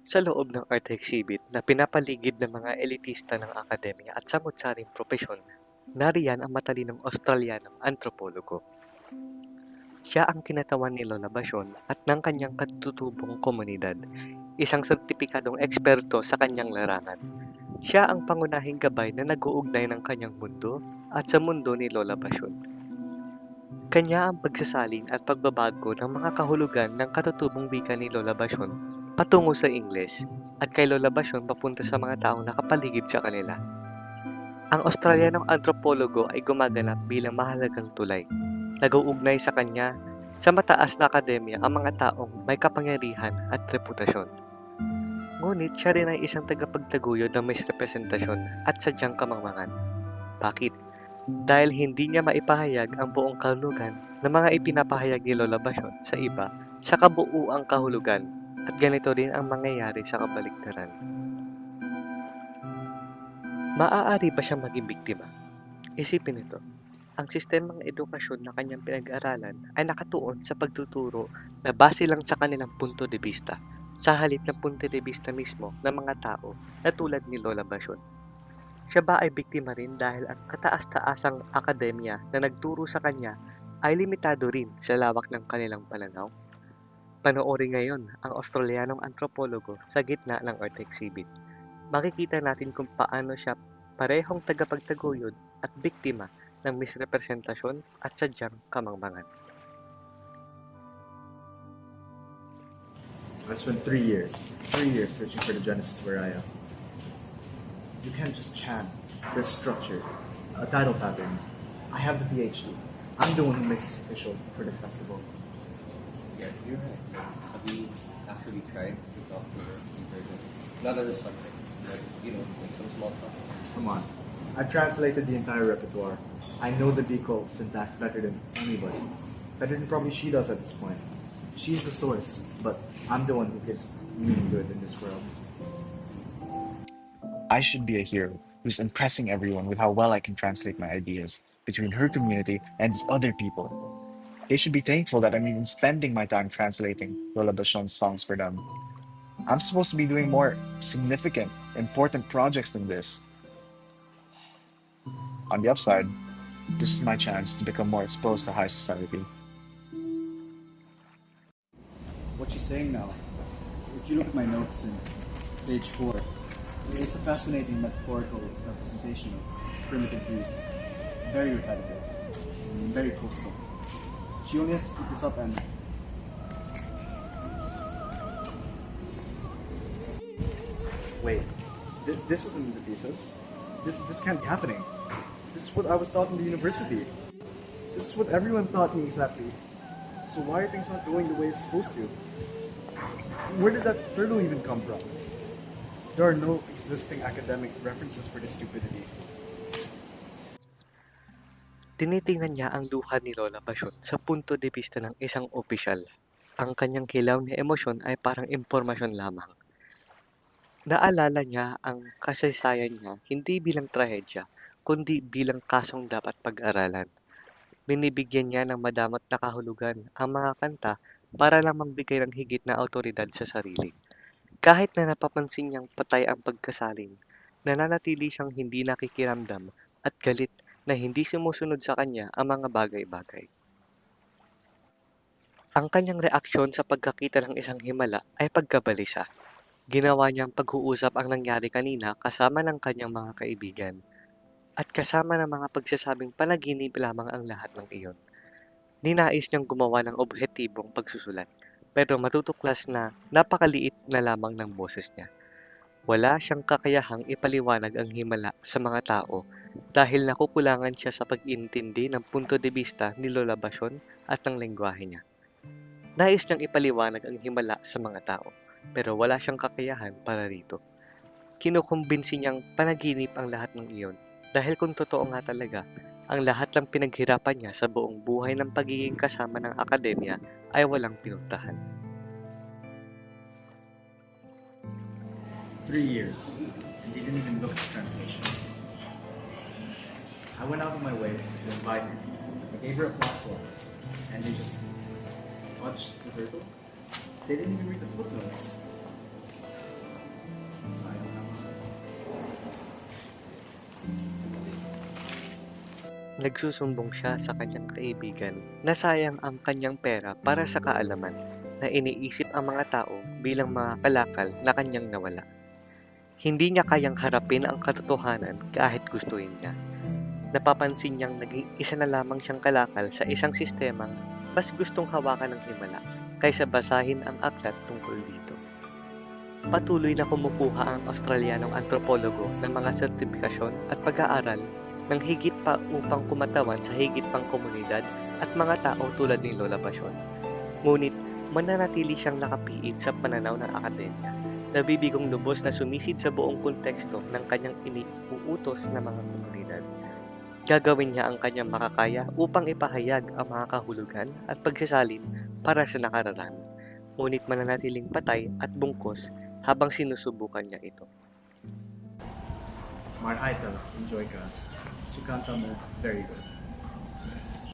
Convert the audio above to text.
Sa loob ng art exhibit na pinapaligid ng mga elitista ng akademya at samut-saring propesyon, nariyan ang matalinong Australianong antropologo. Siya ang kinatawan ni Lola Basyon at ng kanyang katutubong komunidad, isang sertipikadong eksperto sa kanyang larangan. Siya ang pangunahing gabay na nag-uugnay ng kanyang mundo at sa mundo ni Lola Basyon. Kanya ang pagsasalin at pagbabago ng mga kahulugan ng katutubong wika ni Lola Basyon patungo sa Ingles at kay Lola Basyon papunta sa mga taong nakapaligid sa kanila. Ang Australianong antropologo ay gumaganap bilang mahalagang tulay. Nag-uugnay sa kanya sa mataas na akademya ang mga taong may kapangyarihan at reputasyon. Ngunit siya rin ay isang tagapagtaguyod ng misrepresentasyon at sadyang kamangmangan. Bakit? Dahil hindi niya maipahayag ang buong kahulugan ng mga ipinapahayag ni Lola Basyon sa iba sa kabuuang kahulugan at ganito rin ang mangyayari sa kabaligtaran. Maaari ba siyang maging biktima? Isipin ito. Ang sistemang edukasyon na kanyang pinag-aralan ay nakatuon sa pagtuturo na base lang sa kanilang punto de vista, sa halip ng punto de vista mismo ng mga tao na tulad ni Lola Basyon. Siya ba ay biktima rin dahil ang kataas-taasang akademya na nagturo sa kanya ay limitado rin sa lawak ng kanilang pananaw? Panoorin ngayon ang Australianong antropologo sa gitna ng art exhibit. Makikita natin kung paano siya parehong tagapagtaguyod at biktima ng misrepresentasyon at sadyang kamangmangan. I spent 3 years searching for the Genesis Variety. You can't just chant. There's structure, a title pattern. I have the PhD. I'm the one who makes it official for the festival. Yeah, you're right. Have we actually tried to talk to her in person? Not on the subject, but like some small talk. Come on. I've translated the entire repertoire. I know the decal syntax better than anybody. Better than probably she does at this point. She's the source, but I'm the one who gives meaning to it in this world. I should be a hero who's impressing everyone with how well I can translate my ideas between her community and the other people. They should be thankful that I'm even spending my time translating Lola Bashon's songs for them. I'm supposed to be doing more significant, important projects than this. On the upside, this is my chance to become more exposed to high society. What she's saying now, if you look at my notes in page 4, it's a fascinating metaphorical representation of primitive youth. Very repetitive, very coastal. She only has to keep this up and Wait, this isn't the thesis. This can't be happening. This is what I was taught in the university. This is what everyone taught me exactly. So why are things not going the way it's supposed to? Where did that turtle even come from? There are no existing academic references for this stupidity. Tinitingnan niya ang luha ni Lola Basyon sa punto de vista ng isang opisyal. Ang kanyang kilaw na emosyon ay parang impormasyon lamang. Naalala niya ang kasaysayan niya hindi bilang trahedya, kundi bilang kasong dapat pag-aralan. Binibigyan niya ng madamot na kahulugan ang mga kanta para lang magbigay ng higit na awtoridad sa sarili. Kahit na napapansin niyang patay ang pagkasalin, nananatili siyang hindi nakikiramdam at galit na hindi sumusunod sa kanya ang mga bagay-bagay. Ang kanyang reaksyon sa pagkakita ng isang himala ay pagkabalisa. Ginawa niyang pag-uusap ang nangyari kanina kasama ng kanyang mga kaibigan at kasama ng mga pagsasabing panaginip lamang ang lahat ng iyon. Ninais niyang gumawa ng objetibong pagsusulat pero matutuklas na napakaliit na lamang ng boses niya. Wala siyang kakayahang ipaliwanag ang himala sa mga tao dahil nakukulangan siya sa pag-intindi ng punto de vista ni Lola Basyon at ng lengguwahe niya. Nais niyang ipaliwanag ang himala sa mga tao pero wala siyang kakayahan para rito. Kinukumbinsi niyang panaginip ang lahat ng iyon dahil kung totoo nga talaga, ang lahat ng pinaghirapan niya sa buong buhay ng pagiging kasama ng akademya ay walang pinuntahan. 3 years, and they didn't even look at the translation. I went out of my way to invite her. I gave her a platform, and they just watched the turtle. They didn't even read the footnotes. Nagsusumbong siya sa kanyang kaibigan na sayang ang kanyang pera para sa kaalaman na iniisip ang mga tao bilang mga kalakal na kanyang nawala. Hindi niya kayang harapin ang katotohanan kahit gustuin niya. Napapansin niyang naging isa na lamang siyang kalakal sa isang sistemang mas gustong hawakan ng himala kaysa basahin ang aklat tungkol dito. Patuloy na kumukuha ang Australianong antropologo ng mga sertipikasyon at pag-aaral ng higit pa upang kumatawan sa higit pang komunidad at mga tao tulad ni Lola Basyon. Ngunit mananatili siyang nakapiit sa pananaw ng akademya. Nabibigong lubos na sumisid sa buong konteksto ng kanyang iniuutos na mga komunidad. Gagawin niya ang kanyang makakaya upang ipahayag ang mga kahulugan at pagsasalin para sa nakararami. Ngunit mananatiling patay at bungkos habang sinusubukan niya ito. Marhaita, enjoy ka. Sukanta mo, very good.